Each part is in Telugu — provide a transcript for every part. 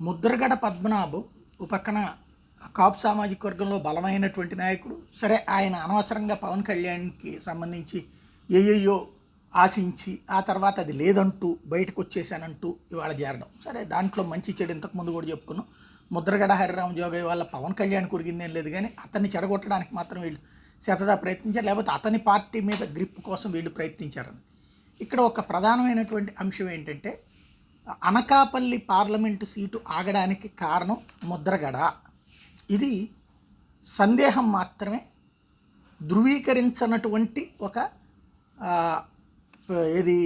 ముద్రగడ పద్మనాభం ఓ పక్కన కాపు సామాజిక వర్గంలో బలమైనటువంటి నాయకుడు. సరే, ఆయన అనవసరంగా పవన్ కళ్యాణ్కి సంబంధించి ఏయో ఆశించి ఆ తర్వాత అది లేదంటూ బయటకు వచ్చేసానంటూ ఇవాళ చేరడం. సరే, దాంట్లో మంచి చెడు ఇంతకుముందు కూడా చెప్పుకున్నాం. ముద్రగడ హరిరామ జోగయ్య వాళ్ళ పవన్ కళ్యాణ్ కురిగిందేం లేదు, కానీ అతన్ని చెడగొట్టడానికి మాత్రం వీళ్ళు శతదా ప్రయత్నించారు, లేకపోతే అతని పార్టీ మీద గ్రిప్ కోసం వీళ్ళు ప్రయత్నించారని. ఇక్కడ ఒక ప్రధానమైనటువంటి అంశం ఏంటంటే, అనకాపల్లి పార్లమెంటు సీటు ఆగడానికి కారణం ముద్రగడ. ఇది సందేహం మాత్రమే, ధృవీకరించినటువంటి ఒక ఏది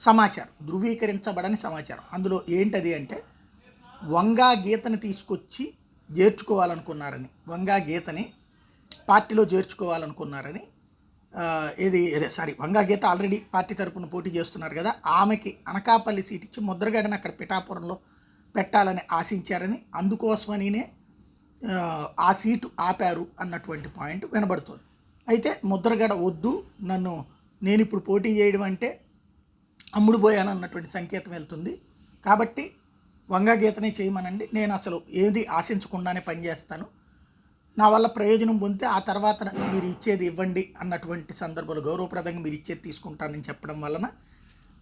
సమాచారం, ధృవీకరించబడని సమాచారం. అందులో ఏంటది అంటే, వంగా గీతని తీసుకొచ్చి చేర్చుకోవాలనుకున్నారని, వంగా గీతని పార్టీలో చేర్చుకోవాలనుకున్నారని. వంగా గీత ఆల్రెడీ పార్టీ తరపున పోటీ చేస్తున్నారు కదా, ఆమెకి అనకాపల్లి సీట్ ఇచ్చి ముద్రగడని అక్కడ పిఠాపురంలో పెట్టాలని ఆశించారని, అందుకోసమనినే ఆ సీటు ఆపారు అన్నటువంటి పాయింట్ వినబడుతుంది. అయితే ముద్రగడ వద్దు, నేను ఇప్పుడు పోటీ చేయడం అంటే అమ్ముడు పోయాను అన్నటువంటి సంకేతం వెళ్తుంది. కాబట్టి వంగా గీతనే చేయమనండి, నేను అసలు ఏది ఆశించకుండానే పనిచేస్తాను, నా వల్ల ప్రయోజనం పొందితే ఆ తర్వాత మీరు ఇచ్చేది ఇవ్వండి అన్నటువంటి సందర్భంలో గౌరవప్రదంగా మీరు ఇచ్చేది తీసుకుంటానని చెప్పడం వలన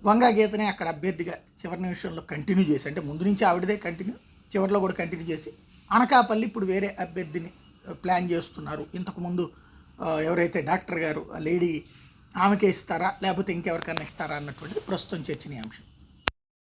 వంగా గీతనే అక్కడ అభ్యర్థిగా చివరి నిమిషంలో కంటిన్యూ చేసి, అంటే ముందు నుంచి ఆవిడదే కంటిన్యూ, చివరిలో కూడా కంటిన్యూ చేసి, అనకాపల్లి ఇప్పుడు వేరే అభ్యర్థిని ప్లాన్ చేస్తున్నారు. ఇంతకుముందు ఎవరైతే డాక్టర్ గారు ఆ లేడీ, ఆమెకే ఇస్తారా లేకపోతే ఇంకెవరికైనా ఇస్తారా అన్నటువంటిది ప్రస్తుతం చర్చనీయాంశం.